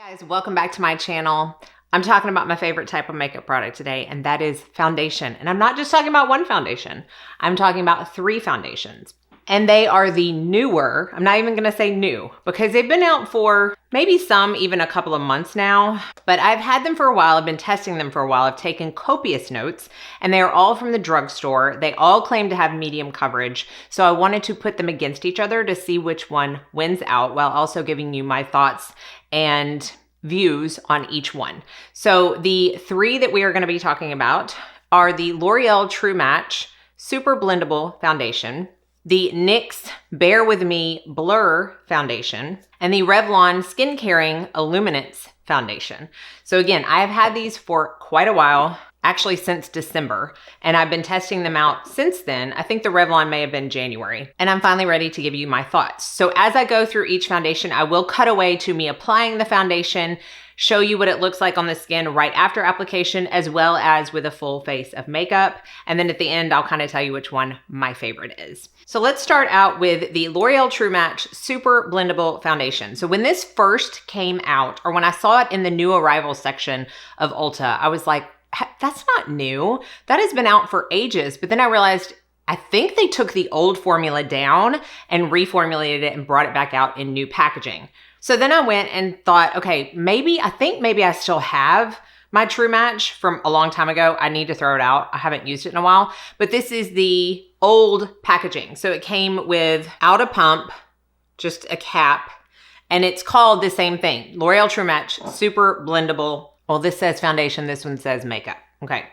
Guys, welcome back to my channel. I'm talking about my favorite type of makeup product today, and that is foundation. And I'm not just talking about one foundation. I'm talking about 3 foundations. And they are the newer, I'm not even gonna say new, because they've been out for maybe some even a couple of months now, but I've had them for a while. I've been testing them for a while. I've taken copious notes, and they are all from the drugstore. They all claim to have medium coverage, so I wanted to put them against each other to see which one wins out, while also giving you my thoughts and views on each one. So the 3 that we are gonna be talking about are the L'Oreal True Match Super Blendable Foundation, the NYX Bear With Me Blur Foundation, and the Revlon Skin Caring Illuminance Foundation. So again, I've had these for quite a while, actually since December, and I've been testing them out since then. I think the Revlon may have been January, and I'm finally ready to give you my thoughts. So as I go through each foundation, I will cut away to me applying the foundation, show you what it looks like on the skin right after application, as well as with a full face of makeup. And then at the end, I'll kind of tell you which one my favorite is. So let's start out with the L'Oreal True Match Super Blendable Foundation. So when this first came out, or when I saw it in the new arrivals section of Ulta, I was like, that's not new. That has been out for ages. But then I realized, I think they took the old formula down and reformulated it and brought it back out in new packaging. So then I went and thought, okay, I think maybe I still have my True Match from a long time ago. I need to throw it out. I haven't used it in a while, but this is the old packaging. So it came without a pump, just a cap, and it's called the same thing, L'Oreal True Match Super Blendable. Well, this says foundation, this one says makeup. Okay,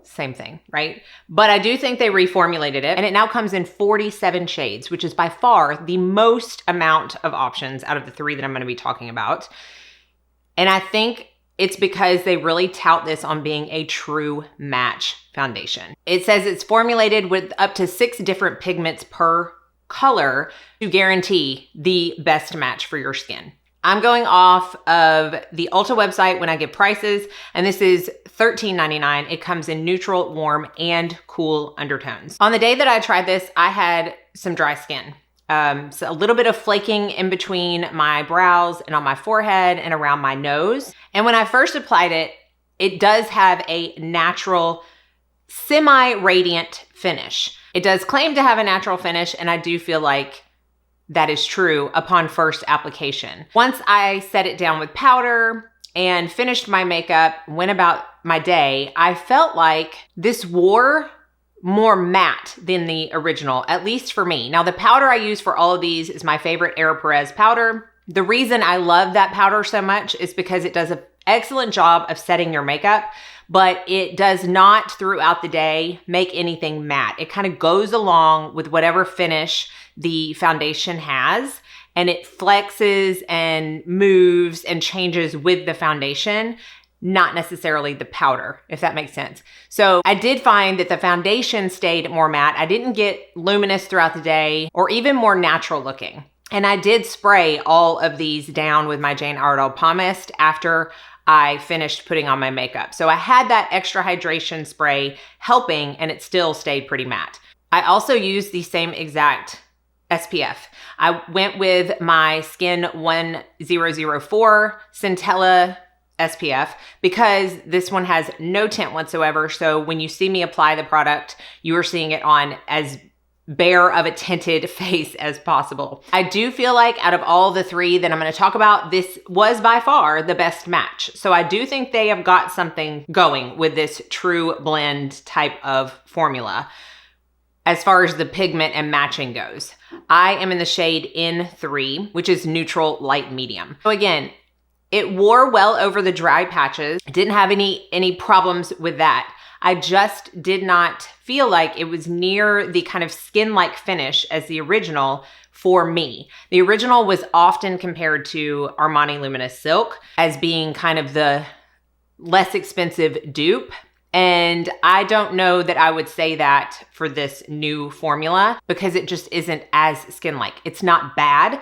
same thing, right? But I do think they reformulated it, and it now comes in 47 shades, which is by far the most amount of options out of the 3 that I'm gonna be talking about. And I think it's because they really tout this on being a true match foundation. It says it's formulated with up to 6 different pigments per color to guarantee the best match for your skin. I'm going off of the Ulta website when I give prices, and this is $13.99. It comes in neutral, warm, and cool undertones. On the day that I tried this, I had some dry skin. So a little bit of flaking in between my brows and on my forehead and around my nose. And when I first applied it, it does have a natural, semi-radiant finish. It does claim to have a natural finish, and I do feel like that is true upon first application. Once I set it down with powder and finished my makeup, went about my day, I felt like this wore more matte than the original, at least for me. Now, the powder I use for all of these is my favorite Aeropress powder. The reason I love that powder so much is because it does an excellent job of setting your makeup, but it does not throughout the day make anything matte. It kind of goes along with whatever finish the foundation has, and it flexes and moves and changes with the foundation, not necessarily the powder, if that makes sense. So I did find that the foundation stayed more matte. I didn't get luminous throughout the day or even more natural looking. And I did spray all of these down with my Jane Iredale Palm Mist after I finished putting on my makeup. So I had that extra hydration spray helping, and it still stayed pretty matte. I also used the same exact SPF. I went with my Skin 1004 Centella SPF because this one has no tint whatsoever. So when you see me apply the product, you are seeing it on as bare of a tinted face as possible. I do feel like out of all the 3 that I'm going to talk about, this was by far the best match. So I do think they have got something going with this true blend type of formula as far as the pigment and matching goes. I am in the shade N3, which is neutral, light, medium. So again, it wore well over the dry patches. Didn't have any problems with that. I just did not feel like it was near the kind of skin-like finish as the original for me. The original was often compared to Armani Luminous Silk as being kind of the less expensive dupe. And I don't know that I would say that for this new formula because it just isn't as skin-like. It's not bad.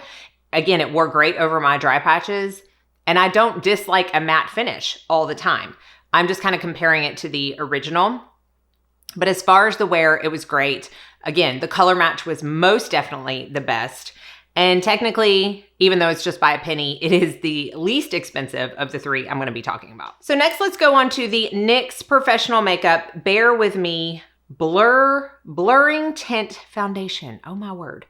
Again, it wore great over my dry patches, and I don't dislike a matte finish all the time. I'm just kind of comparing it to the original. But as far as the wear, it was great. Again, the color match was most definitely the best. And technically, even though it's just by a penny, it is the least expensive of the three I'm going to be talking about. So next, let's go on to the NYX Professional Makeup Bear With Me Blurring Tint Foundation. Oh my word.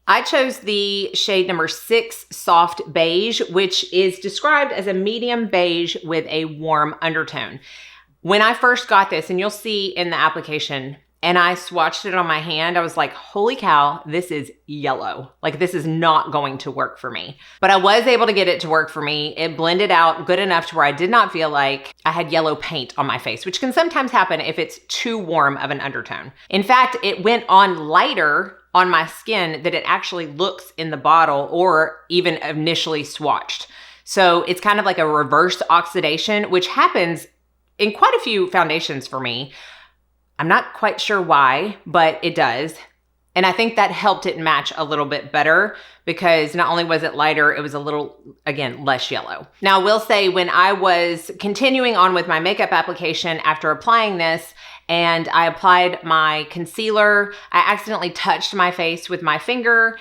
I chose the shade number 6 Soft Beige, which is described as a medium beige with a warm undertone. When I first got this, and you'll see in the application, and I swatched it on my hand, I was like, holy cow, this is yellow. Like, this is not going to work for me. But I was able to get it to work for me. It blended out good enough to where I did not feel like I had yellow paint on my face, which can sometimes happen if it's too warm of an undertone. In fact, it went on lighter on my skin that it actually looks in the bottle or even initially swatched. So it's kind of like a reverse oxidation, which happens in quite a few foundations for me. I'm not quite sure why, but it does. And I think that helped it match a little bit better because not only was it lighter, it was a little, again, less yellow. Now, I will say when I was continuing on with my makeup application after applying this, and I applied my concealer, I accidentally touched my face with my finger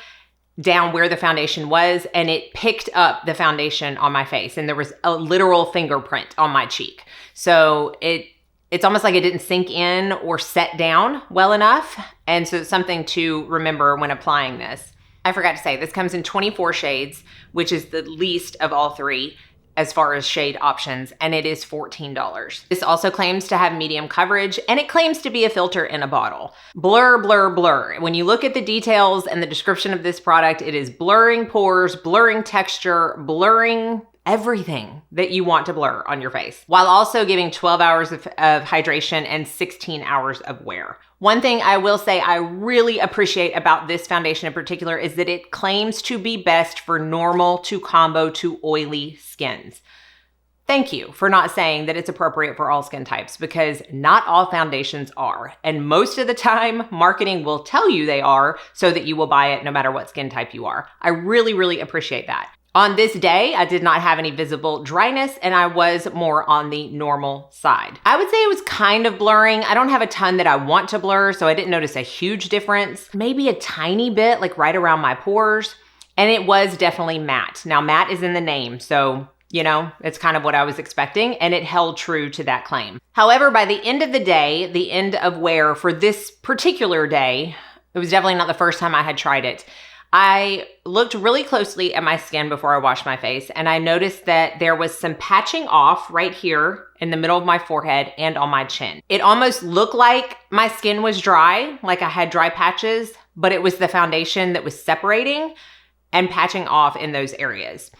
down where the foundation was, and it picked up the foundation on my face, and there was a literal fingerprint on my cheek. So it's almost like it didn't sink in or set down well enough, and so it's something to remember when applying this. I forgot to say, this comes in 24 shades, which is the least of all three as far as shade options, and it is $14. This also claims to have medium coverage, and it claims to be a filter in a bottle. Blur, blur, blur. When you look at the details and the description of this product, it is blurring pores, blurring texture, blurring everything that you want to blur on your face, while also giving 12 hours of hydration and 16 hours of wear. One thing I will say I really appreciate about this foundation in particular is that it claims to be best for normal to combo to oily skins. Thank you for not saying that it's appropriate for all skin types, because not all foundations are. And most of the time, marketing will tell you they are so that you will buy it no matter what skin type you are. I really, really appreciate that. On this day, I did not have any visible dryness, and I was more on the normal side. I would say it was kind of blurring. I don't have a ton that I want to blur, so I didn't notice a huge difference. Maybe a tiny bit, like right around my pores. And it was definitely matte. Now, matte is in the name, so you know, it's kind of what I was expecting, and it held true to that claim. However, by the end of the day, the end of wear for this particular day, it was definitely not the first time I had tried it. I looked really closely at my skin before I washed my face, and I noticed that there was some patching off right here in the middle of my forehead and on my chin. It almost looked like my skin was dry, like I had dry patches, but it was the foundation that was separating and patching off in those areas.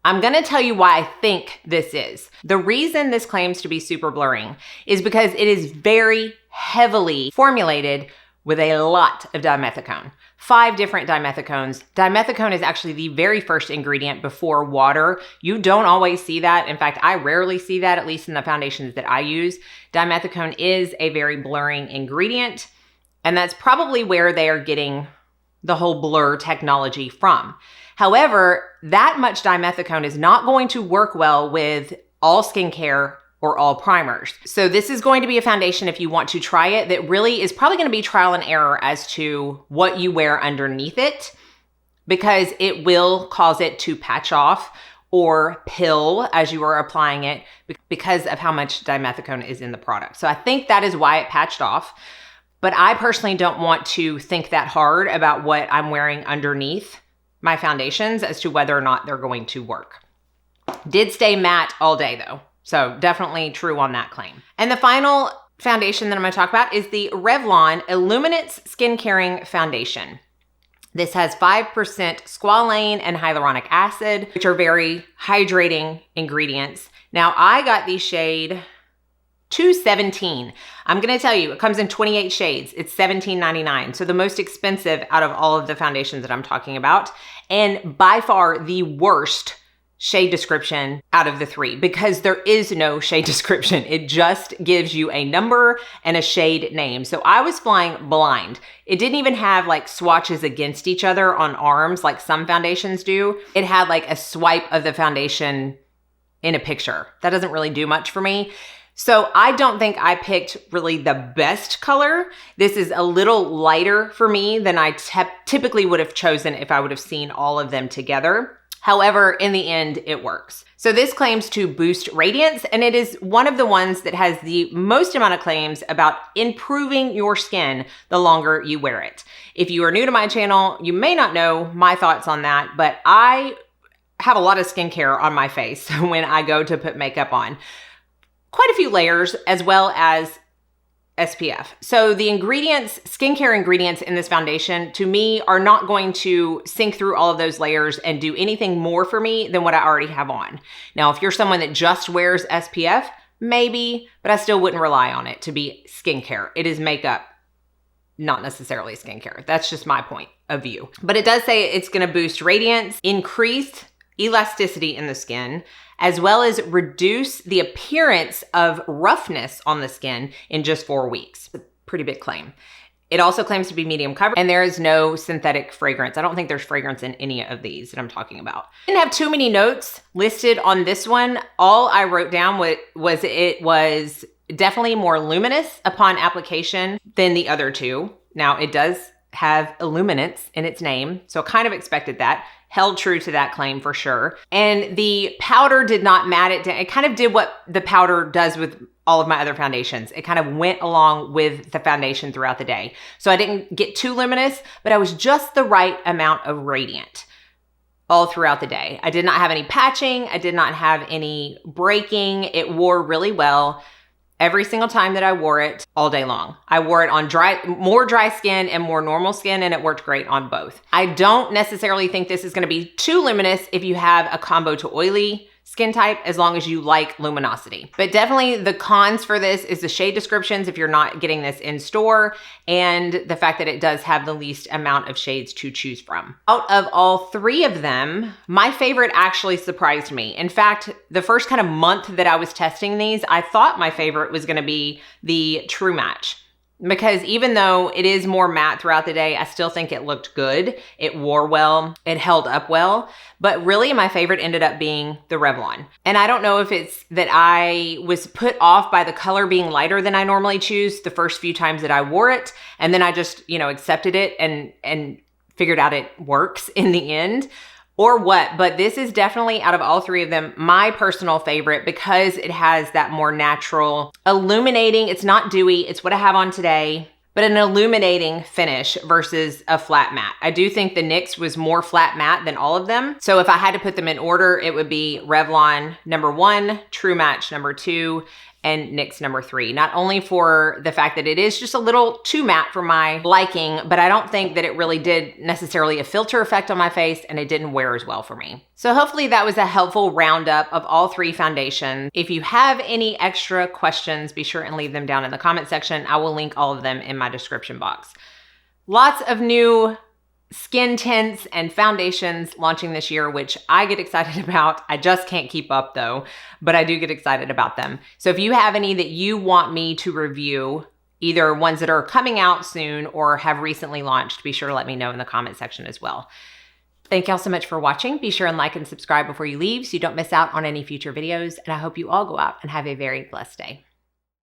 I'm gonna tell you why I think this is. The reason this claims to be super blurring is because it is very heavily formulated with a lot of dimethicone. 5 different dimethicones. Dimethicone is actually the very first ingredient before water. You don't always see that. In fact, I rarely see that, at least in the foundations that I use. Dimethicone is a very blurring ingredient, and that's probably where they are getting the whole blur technology from. However, that much dimethicone is not going to work well with all skincare or all primers. So this is going to be a foundation, if you want to try it, that really is probably gonna be trial and error as to what you wear underneath it, because it will cause it to patch off or pill as you are applying it because of how much dimethicone is in the product. So I think that is why it patched off. But I personally don't want to think that hard about what I'm wearing underneath my foundations as to whether or not they're going to work. Did stay matte all day though. So definitely true on that claim. And the final foundation that I'm gonna talk about is the Revlon Illuminance Skin Caring Foundation. This has 5% squalane and hyaluronic acid, which are very hydrating ingredients. Now I got the shade 217. I'm gonna tell you, it comes in 28 shades. It's $17.99. So the most expensive out of all of the foundations that I'm talking about. And by far the worst shade description out of the 3, because there is no shade description. It just gives you a number and a shade name. So I was flying blind. It didn't even have like swatches against each other on arms like some foundations do. It had like a swipe of the foundation in a picture. That doesn't really do much for me. So I don't think I picked really the best color. This is a little lighter for me than I typically would have chosen if I would have seen all of them together. However, in the end, it works. So this claims to boost radiance, and it is one of the ones that has the most amount of claims about improving your skin the longer you wear it. If you are new to my channel, you may not know my thoughts on that, but I have a lot of skincare on my face when I go to put makeup on. Quite a few layers, as well as SPF. So the ingredients, skincare ingredients in this foundation, to me, are not going to sink through all of those layers and do anything more for me than what I already have on. Now, if you're someone that just wears SPF, maybe, but I still wouldn't rely on it to be skincare. It is makeup, not necessarily skincare. That's just my point of view. But it does say it's going to boost radiance, increase elasticity in the skin, as well as reduce the appearance of roughness on the skin in just 4 weeks. A pretty big claim. It also claims to be medium coverage, and there is no synthetic fragrance. I don't think there's fragrance in any of these that I'm talking about. I didn't have too many notes listed on this one. All I wrote down was it was definitely more luminous upon application than the other two. Now, it does have Illuminance in its name, so I kind of expected that. Held true to that claim for sure. And the powder did not matte it down. It kind of did what the powder does with all of my other foundations. It kind of went along with the foundation throughout the day. So I didn't get too luminous, but I was just the right amount of radiant all throughout the day. I did not have any patching. I did not have any breaking. It wore really well every single time that I wore it all day long. I wore it on more dry skin and more normal skin, and it worked great on both. I don't necessarily think this is gonna be too luminous if you have a combo to oily skin type, as long as you like luminosity. But definitely the cons for this is the shade descriptions if you're not getting this in store, and the fact that it does have the least amount of shades to choose from. Out of all three of them, my favorite actually surprised me. In fact, the first kind of month that I was testing these, I thought my favorite was gonna be the True Match. Because even though it is more matte throughout the day, I still think it looked good. It wore well, it held up well, but really my favorite ended up being the Revlon. And I don't know if it's that I was put off by the color being lighter than I normally choose the first few times that I wore it, and then I just, accepted it and figured out it works in the end, or what. But this is definitely, out of all three of them, my personal favorite because it has that more natural, illuminating, it's not dewy, it's what I have on today, but an illuminating finish versus a flat matte. I do think the NYX was more flat matte than all of them. So if I had to put them in order, it would be Revlon #1, True Match #2, and NYX #3. Not only for the fact that it is just a little too matte for my liking, but I don't think that it really did necessarily a filter effect on my face, and it didn't wear as well for me. So hopefully that was a helpful roundup of all three foundations. If you have any extra questions, be sure and leave them down in the comment section. I will link all of them in my description box. Lots of new skin tints and foundations launching this year, which I get excited about. I just can't keep up though, but I do get excited about them. So if you have any that you want me to review, either ones that are coming out soon or have recently launched, be sure to let me know in the comment section as well. Thank y'all so much for watching. Be sure and like and subscribe before you leave so you don't miss out on any future videos. And I hope you all go out and have a very blessed day.